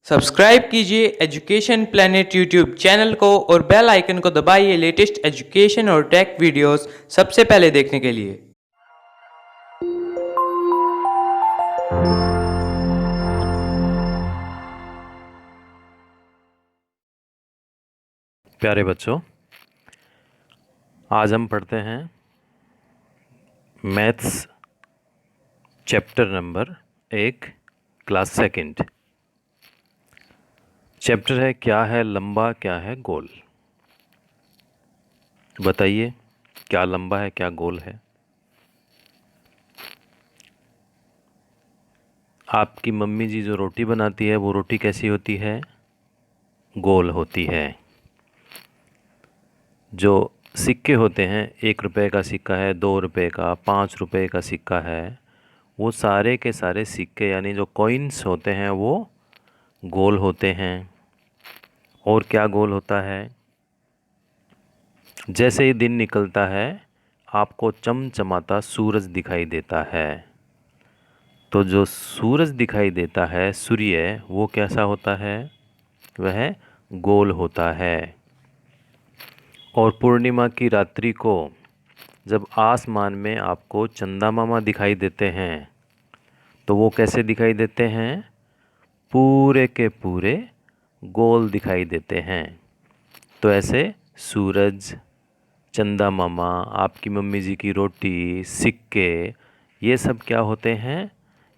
Subscribe कीजिए education planet YouTube channel को और बेल आइकन को दबाइए लेटेस्ट एजुकेशन और टेक वीडियोस सबसे पहले देखने के लिए। प्यारे बच्चों, आज हम पढ़ते हैं maths chapter number 1 class second. Chapter है क्या है लंबा क्या है गोल। बताइए क्या लंबा है क्या गोल है। आपकी मम्मी जी जो रोटी बनाती है वो रोटी कैसी होती है? गोल होती है। जो सिक्के होते हैं, 1 रुपए का सिक्का है, 2 रुपए का, 5 रुपए का सिक्का है, वो सारे के सारे सिक्के यानी जो कॉइन्स होते हैं वो गोल होते हैं। और क्या गोल होता है? जैसे ही दिन निकलता है आपको चमचमाता सूरज दिखाई देता है। तो जो सूरज दिखाई देता है, सूर्य, वो कैसा होता है? वह गोल होता है। और पूर्णिमा की रात्रि को जब आसमान में आपको चंदा मामा दिखाई देते हैं तो वो कैसे दिखाई देते हैं? पूरे के पूरे गोल दिखाई देते हैं। तो ऐसे सूरज, चंदा मामा, आपकी मम्मी जी की रोटी, सिक्के, ये सब क्या होते हैं?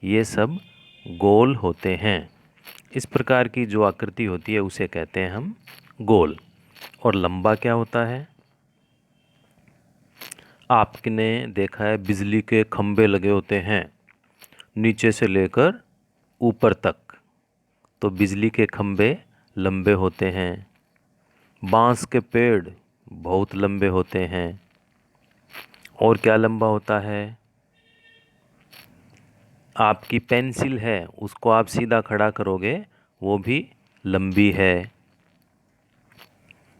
ये सब गोल होते हैं। इस प्रकार की जो आकृति होती है उसे कहते हैं हम गोल। और लंबा क्या होता है? आपने देखा है बिजली के खंभे लगे होते हैं नीचे से लेकर ऊपर तक। तो बिजली के खंभे लंबे होते हैं। बांस के पेड़ बहुत लंबे होते हैं। और क्या लंबा होता है? आपकी पेंसिल है, उसको आप सीधा खड़ा करोगे वो भी लंबी है।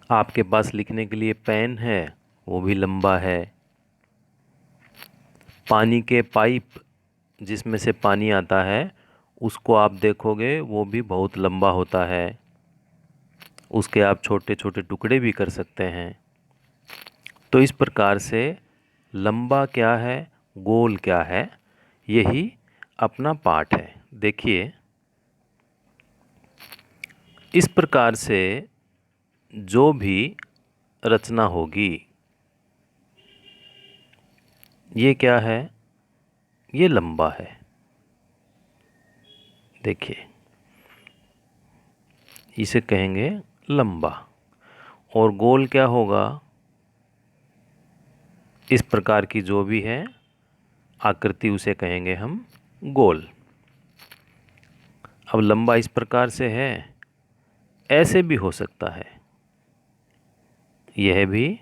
आपके पास लिखने के लिए पेन है, वो भी लंबा है। पानी के पाइप जिसमें से पानी आता है उसको आप देखोगे वो भी बहुत लंबा होता है। उसके आप छोटे छोटे टुकड़े भी कर सकते हैं। तो इस प्रकार से लंबा क्या है, गोल क्या है, यही अपना पाठ है। देखिए, इस प्रकार से जो भी रचना होगी, ये क्या है? ये लंबा है। देखिए, इसे कहेंगे लंबा। और गोल क्या होगा? इस प्रकार की जो भी है आकृति उसे कहेंगे हम गोल। अब लंबा इस प्रकार से है, ऐसे भी हो सकता है, यह भी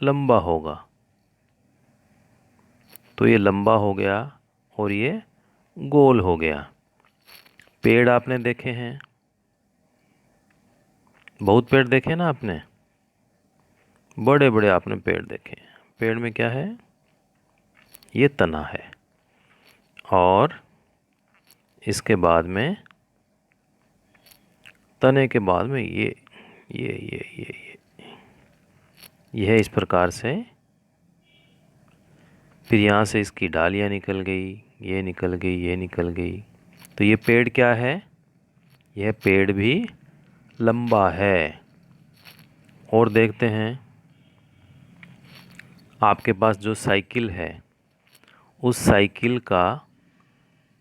लंबा होगा। तो ये लंबा हो गया और ये गोल हो गया। पेड़ आपने देखे हैं, बहुत पेड़ देखे ना आपने, बड़े बड़े आपने पेड़ देखे। पेड़ में क्या है? ये तना है। और इसके बाद में, तने के बाद में यह इस प्रकार से, फिर यहाँ से इसकी डालियाँ निकल गई, ये निकल गई, ये निकल गई। तो ये पेड़ क्या है? यह पेड़ भी लंबा है। और देखते हैं, आपके पास जो साइकिल है, उस साइकिल का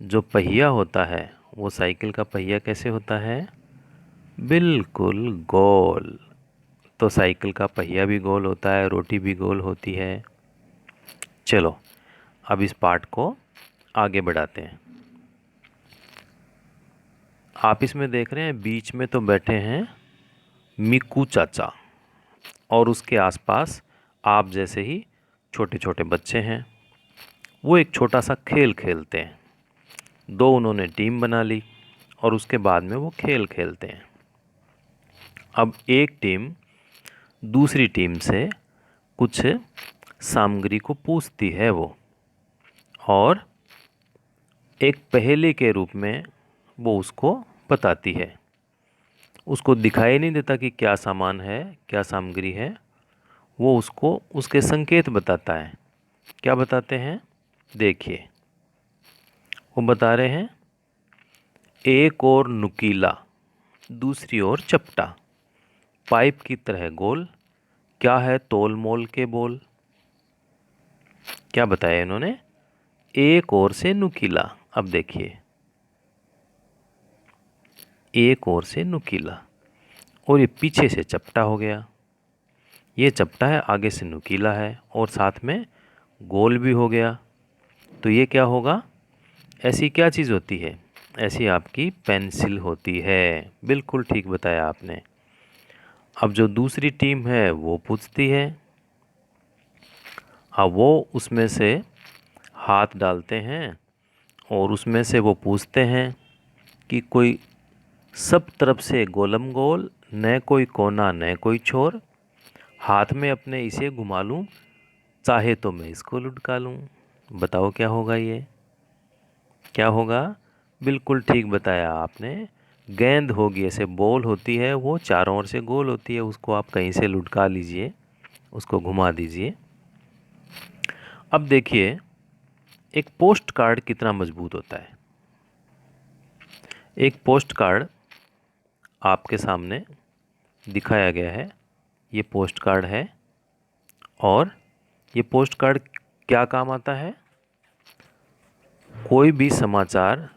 जो पहिया होता है, वो साइकिल का पहिया कैसे होता है? बिल्कुल गोल। तो साइकिल का पहिया भी गोल होता है, रोटी भी गोल होती है। चलो, अब इस पाठ को आगे बढ़ाते हैं। आप इसमें देख रहे हैं बीच में तो बैठे हैं मिक्कू चाचा, और उसके आसपास आप जैसे ही छोटे छोटे बच्चे हैं। वो एक छोटा सा खेल खेलते हैं। दो उन्होंने टीम बना ली और उसके बाद में वो खेल खेलते हैं। अब एक टीम दूसरी टीम से कुछ सामग्री को पूछती है वो, और एक पहेली के रूप में वो उसको बताती है। उसको दिखाई नहीं देता कि क्या सामान है, क्या सामग्री है, वो उसको उसके संकेत बताता है। क्या बताते हैं? देखिए, वो बता रहे हैं एक और नुकीला, दूसरी ओर चपटा, पाइप की तरह गोल, क्या है तोल मोल के बोल। क्या बताया इन्होंने? एक ओर से नुकीला। अब देखिए, एक ओर से नुकीला और ये पीछे से चपटा हो गया। ये चपटा है, आगे से नुकीला है और साथ में गोल भी हो गया। तो ये क्या होगा? ऐसी क्या चीज़ होती है? ऐसी आपकी पेंसिल होती है। बिल्कुल ठीक बताया आपने। अब जो दूसरी टीम है वो पूछती है। अब वो उसमें से हाथ डालते हैं और उसमें से वो पूछते हैं कि कोई सब तरफ से गोलम गोल, न कोई कोना न कोई छोर, हाथ में अपने इसे घुमा लूँ, चाहे तो मैं इसको लुढ़का लूँ। बताओ क्या होगा ये? क्या होगा? बिल्कुल ठीक बताया आपने। गेंद होगी, ऐसे बॉल होती है, वो चारों ओर से गोल होती है, उसको आप कहीं से लुढ़का लीजिए, उसको घुमा दीजिए। अब देखिए, एक पोस्ट कार्ड कितना मजबूत होता है। एक पोस्ट कार्ड आपके सामने दिखाया गया है। ये पोस्ट कार्ड है और ये पोस्ट कार्ड क्या काम आता है? कोई भी समाचार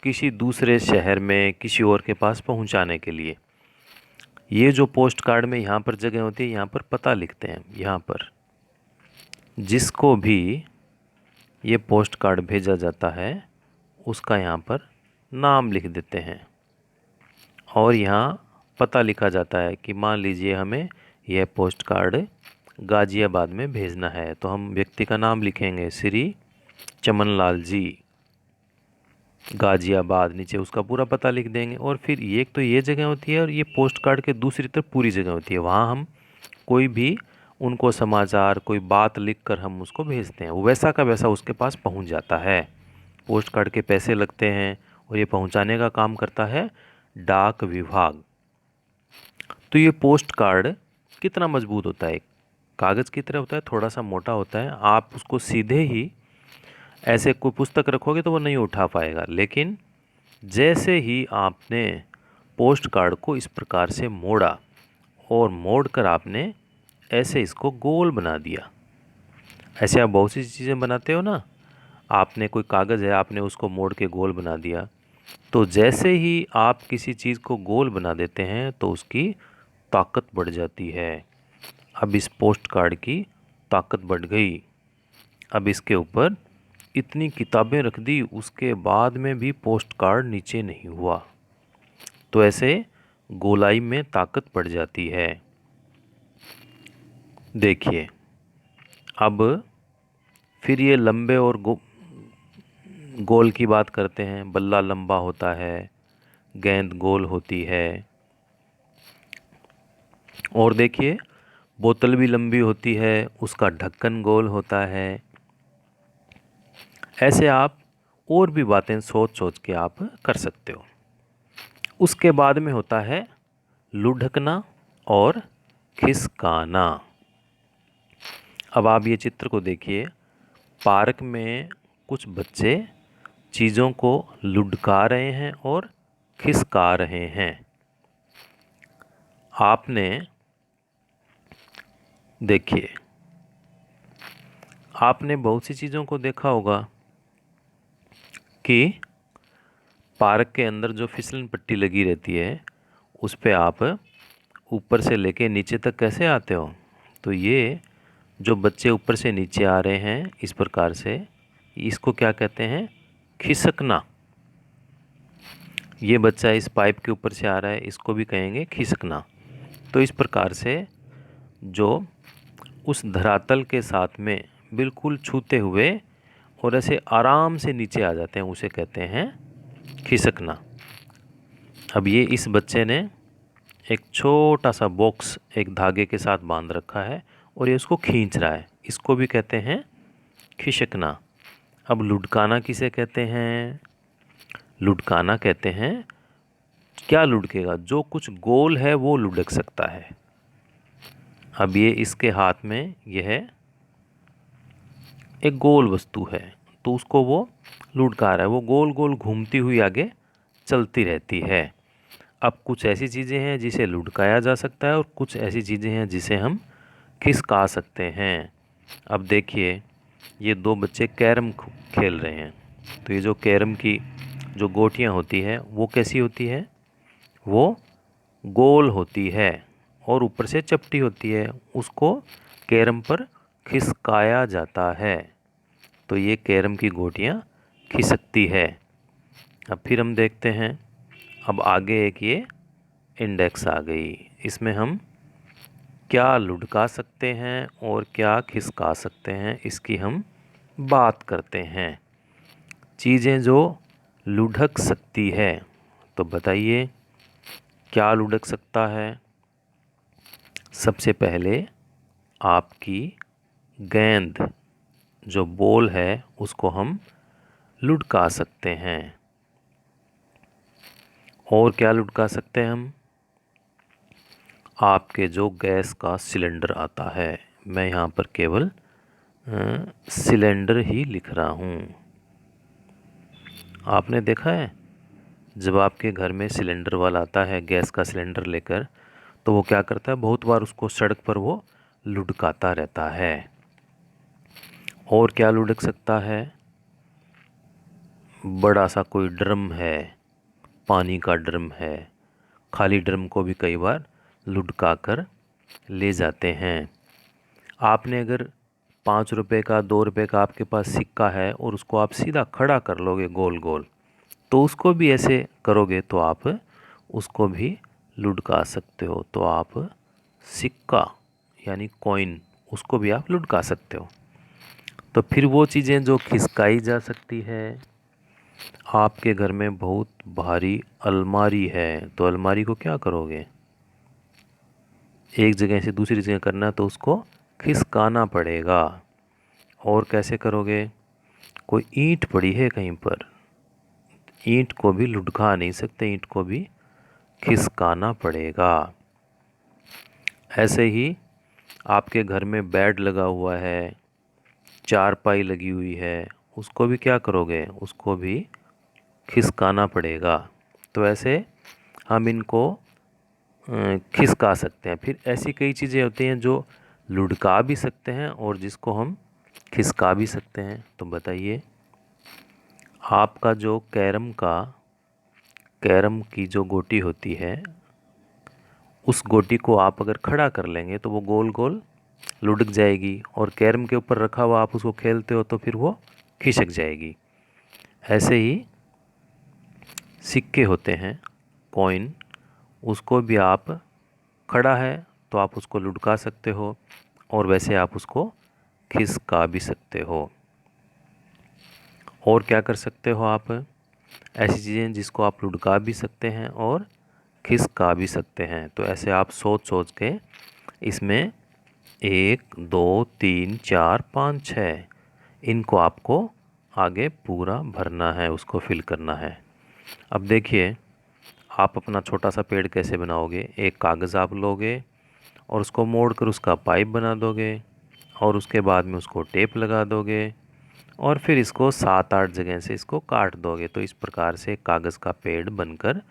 किसी दूसरे शहर में किसी और के पास पहुंचाने के लिए ये जो पोस्ट कार्ड में यहाँ पर जगह होती है, यहाँ पर पता लिखते हैं। यहाँ पर जिसको भी ये पोस्ट कार्ड भेजा जाता है उसका यहाँ पर नाम लिख देते हैं और यहाँ पता लिखा जाता है कि मान लीजिए हमें यह पोस्ट कार्ड गाज़ियाबाद में भेजना है, तो हम व्यक्ति का नाम लिखेंगे, श्री चमनलाल जी, गाज़ियाबाद, नीचे उसका पूरा पता लिख देंगे। और फिर ये एक तो ये जगह होती है और ये पोस्ट कार्ड के दूसरी तरफ पूरी जगह होती है, वहाँ हम कोई भी उनको समाचार, कोई बात लिख कर हम उसको भेजते हैं, वो वैसा का वैसा उसके पास पहुँच जाता है। पोस्ट कार्ड के पैसे लगते हैं और ये पहुँचाने का काम करता है डाक विभाग। तो ये पोस्ट कार्ड कितना मजबूत होता है? कागज़ की तरह होता है, थोड़ा सा मोटा होता है। आप उसको सीधे ही ऐसे कोई पुस्तक रखोगे तो वो नहीं उठा पाएगा, लेकिन जैसे ही आपने पोस्ट कार्ड को इस प्रकार से मोड़ा और मोड़ कर आपने ऐसे इसको गोल बना दिया, ऐसे आप बहुत सी चीज़ें बनाते हो ना, आपने कोई कागज़ है, आपने उसको मोड़ के गोल बना दिया, तो जैसे ही आप किसी चीज़ को गोल बना देते हैं तो उसकी ताकत बढ़ जाती है। अब इस पोस्ट कार्ड की ताकत बढ़ गई। अब इसके ऊपर इतनी किताबें रख दी, उसके बाद में भी पोस्ट कार्ड नीचे नहीं हुआ, तो ऐसे गोलाई में ताकत बढ़ जाती है। देखिए, अब फिर ये लंबे और गोल की बात करते हैं। बल्ला लंबा होता है, गेंद गोल होती है और देखिए बोतल भी लंबी होती है, उसका ढक्कन गोल होता है। ऐसे आप और भी बातें सोच सोच के आप कर सकते हो। उसके बाद में होता है लुढ़कना और खिसकाना। अब आप ये चित्र को देखिए, पार्क में कुछ बच्चे चीज़ों को लुढ़का रहे हैं और खिसका रहे हैं। आपने देखिए, आपने बहुत सी चीज़ों को देखा होगा कि पार्क के अंदर जो फिसलन पट्टी लगी रहती है उस पे आप ऊपर से लेके नीचे तक कैसे आते हो। तो ये जो बच्चे ऊपर से नीचे आ रहे हैं इस प्रकार से, इसको क्या कहते हैं? खिसकना। ये बच्चा इस पाइप के ऊपर से आ रहा है, इसको भी कहेंगे खिसकना। तो इस प्रकार से जो उस धरातल के साथ में बिल्कुल छूते हुए और ऐसे आराम से नीचे आ जाते हैं उसे कहते हैं खिसकना। अब ये इस बच्चे ने एक छोटा सा बॉक्स एक धागे के साथ बांध रखा है और ये उसको खींच रहा है, इसको भी कहते हैं खिसकना। अब लुढ़काना किसे कहते हैं? लुढ़काना कहते हैं क्या लुढ़केगा? जो कुछ गोल है वो लुढ़क सकता है। अब ये इसके हाथ में यह एक गोल वस्तु है, तो उसको वो लुढ़का रहा है। वो गोल गोल घूमती हुई आगे चलती रहती है। अब कुछ ऐसी चीज़ें हैं जिसे लुढ़काया जा सकता है और कुछ ऐसी चीज़ें हैं जिसे हम खिसका सकते हैं। अब देखिए, ये दो बच्चे कैरम खेल रहे हैं। तो ये जो कैरम की जो गोटियां होती है वो कैसी होती है? वो गोल होती है और ऊपर से चपटी होती है। उसको कैरम पर खिसकाया जाता है, तो ये कैरम की गोटियां खिसकती है। अब फिर हम देखते हैं, अब आगे एक ये इंडेक्स आ गई। इसमें हम क्या लुढ़का सकते हैं और क्या खिसका सकते हैं, इसकी हम बात करते हैं। चीज़ें जो लुढ़क सकती है, तो बताइए क्या लुढ़क सकता है? सबसे पहले आपकी गेंद, जो बॉल है, उसको हम लुढ़का सकते हैं। और क्या लुढ़का सकते हैं हम? आपके जो गैस का सिलेंडर आता है, मैं यहाँ पर केवल सिलेंडर ही लिख रहा हूँ। आपने देखा है जब आपके घर में सिलेंडर वाला आता है गैस का सिलेंडर लेकर, तो वो क्या करता है, बहुत बार उसको सड़क पर वो लुढ़काता रहता है। और क्या लुढ़क सकता है? बड़ा सा कोई ड्रम है, पानी का ड्रम है, खाली ड्रम को भी कई बार लुढ़का कर ले जाते हैं। आपने अगर 5 रुपए का 2 रुपए का आपके पास सिक्का है और उसको आप सीधा खड़ा कर लोगे गोल गोल, तो उसको भी ऐसे करोगे तो आप उसको भी लुढ़का सकते हो। तो आप सिक्का यानी कॉइन, उसको भी आप लुढ़का सकते हो। तो फिर वो चीज़ें जो खिसकाई जा सकती है, आपके घर में बहुत भारी अलमारी है, तो अलमारी को क्या करोगे? एक जगह से दूसरी जगह करना है तो उसको खिसकाना पड़ेगा। और कैसे करोगे? कोई ईंट पड़ी है कहीं पर, ईंट को भी लुढ़का नहीं सकते, ईंट को भी खिसकाना पड़ेगा। ऐसे ही आपके घर में बेड लगा हुआ है, चारपाई लगी हुई है, उसको भी क्या करोगे? उसको भी खिसकाना पड़ेगा। तो ऐसे हम इनको खिसका सकते हैं। फिर ऐसी कई चीज़ें होती हैं जो लुढ़का भी सकते हैं और जिसको हम खिसका भी सकते हैं। तो बताइए, आपका जो कैरम की जो गोटी होती है, उस गोटी को आप अगर खड़ा कर लेंगे तो वो गोल गोल लुढ़क जाएगी, और कैरम के ऊपर रखा हुआ आप उसको खेलते हो तो फिर वो खिसक जाएगी। ऐसे ही सिक्के होते हैं, कॉइन, उसको भी आप खड़ा है तो आप उसको लुढ़का सकते हो और वैसे आप उसको खिसका भी सकते हो। और क्या कर सकते हो आप? ऐसी चीज़ें जिसको आप लुढ़का भी सकते हैं और खिसका भी सकते हैं। तो ऐसे आप सोच सोच के इसमें 1 2 3 4 5 6 इनको आपको आगे पूरा भरना है, उसको फिल करना है। अब देखिए, आप अपना छोटा सा पेड़ कैसे बनाओगे? एक कागज़ आप लोगे और उसको मोड़ कर उसका पाइप बना दोगे और उसके बाद में उसको टेप लगा दोगे और फिर इसको 7 8 जगह से इसको काट दोगे, तो इस प्रकार से कागज़ का पेड़ बनकर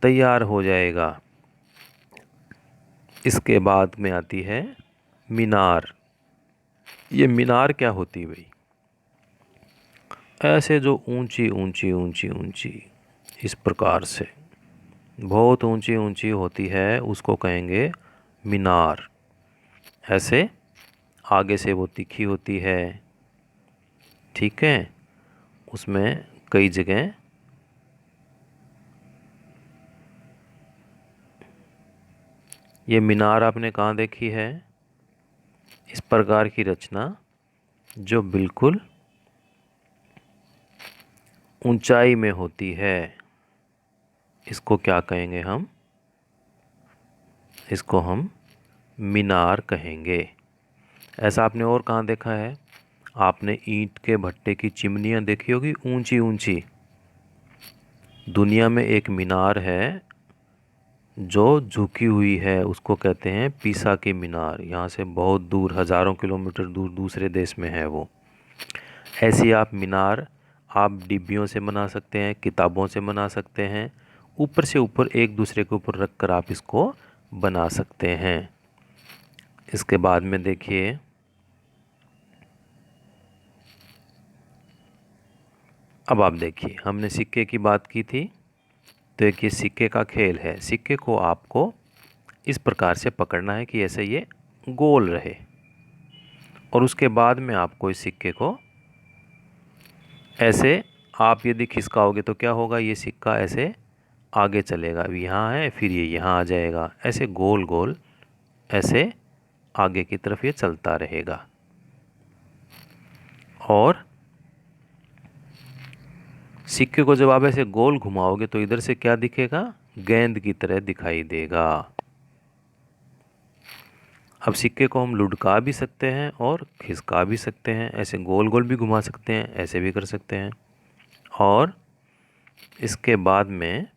तैयार हो जाएगा। इसके बाद में आती है मीनार। ये मीनार क्या होती है भाई? ऐसे जो ऊंची ऊंची ऊंची ऊंची इस प्रकार से बहुत ऊंची ऊंची होती है, उसको कहेंगे मीनार। ऐसे आगे से वो तीखी होती है, ठीक है, उसमें कई जगह ये मीनार आपने कहाँ देखी है? इस प्रकार की रचना जो बिल्कुल ऊंचाई में होती है, इसको क्या कहेंगे हम? इसको हम मीनार कहेंगे। ऐसा आपने और कहाँ देखा है? आपने ईंट के भट्टे की चिमनियाँ देखी होगी ऊंची ऊंची। दुनिया में एक मीनार है जो झुकी हुई है उसको कहते हैं पीसा की मीनार। यहाँ से बहुत दूर, हज़ारों किलोमीटर दूर दूसरे देश में है वो। ऐसी आप मीनार आप डिब्बियों से बना सकते हैं, किताबों से बना सकते हैं, ऊपर से ऊपर एक दूसरे के ऊपर रख कर आप इसको बना सकते हैं। इसके बाद में देखिए, अब आप देखिए, हमने सिक्के की बात की थी, तो एक ये सिक्के का खेल है। सिक्के को आपको इस प्रकार से पकड़ना है कि ऐसे ये गोल रहे, और उसके बाद में आपको इस सिक्के को ऐसे, आप यदि खिसकाओगे तो क्या होगा, ये सिक्का ऐसे आगे चलेगा। अभी यहाँ है, फिर ये यहाँ आ जाएगा, ऐसे गोल गोल ऐसे आगे की तरफ ये चलता रहेगा। और सिक्के को जब आप ऐसे गोल घुमाओगे तो इधर से क्या दिखेगा, गेंद की तरह दिखाई देगा। अब सिक्के को हम लुढ़का भी सकते हैं और खिसका भी सकते हैं, ऐसे गोल गोल भी घुमा सकते हैं, ऐसे भी कर सकते हैं। और इसके बाद में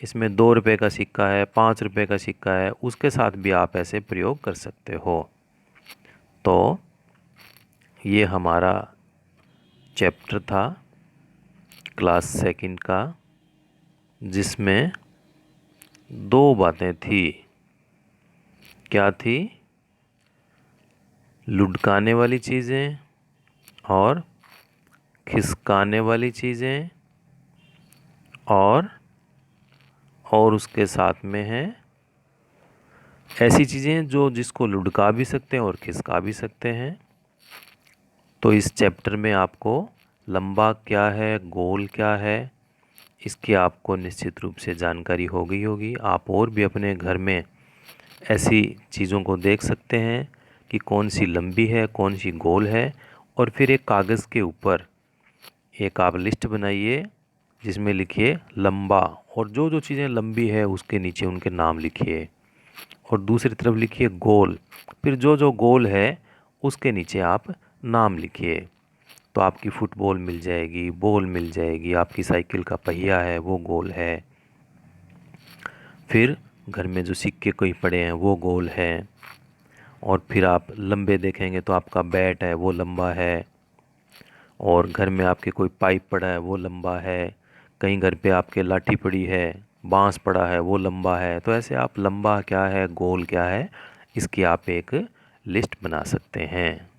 इसमें 2 रुपये का सिक्का है, 5 रुपये का सिक्का है, उसके साथ भी आप ऐसे प्रयोग कर सकते हो। तो ये हमारा चैप्टर था क्लास 2 का, जिसमें 2 बातें थी। क्या थी, लुढ़काने वाली चीज़ें और खिसकाने वाली चीज़ें, और उसके साथ में है ऐसी चीज़ें जो जिसको लुढ़का भी सकते हैं और खिसका भी सकते हैं। तो इस चैप्टर में आपको लंबा क्या है, गोल क्या है, इसकी आपको निश्चित रूप से जानकारी हो गई होगी। आप और भी अपने घर में ऐसी चीज़ों को देख सकते हैं कि कौन सी लंबी है, कौन सी गोल है। और फिर एक कागज़ के ऊपर एक आप लिस्ट बनाइए जिसमें लिखिए लंबा, और जो जो चीज़ें लंबी है उसके नीचे उनके नाम लिखिए। और दूसरी तरफ लिखिए गोल, फिर जो जो गोल है उसके नीचे आप नाम लिखिए। तो आपकी फुटबॉल मिल जाएगी, बॉल मिल जाएगी, आपकी साइकिल का पहिया है वो गोल है, फिर घर में जो सिक्के कोई पड़े हैं वो गोल है, और फिर आप लंबे देखेंगे तो आपका बैट है वो लंबा है, और घर में आपके कोई पाइप पड़ा है वो लंबा है, कहीं घर पे आपके लाठी पड़ी है, बांस पड़ा है वो लंबा है। तो ऐसे आप लंबा क्या है, गोल क्या है, इसकी आप एक लिस्ट बना सकते हैं।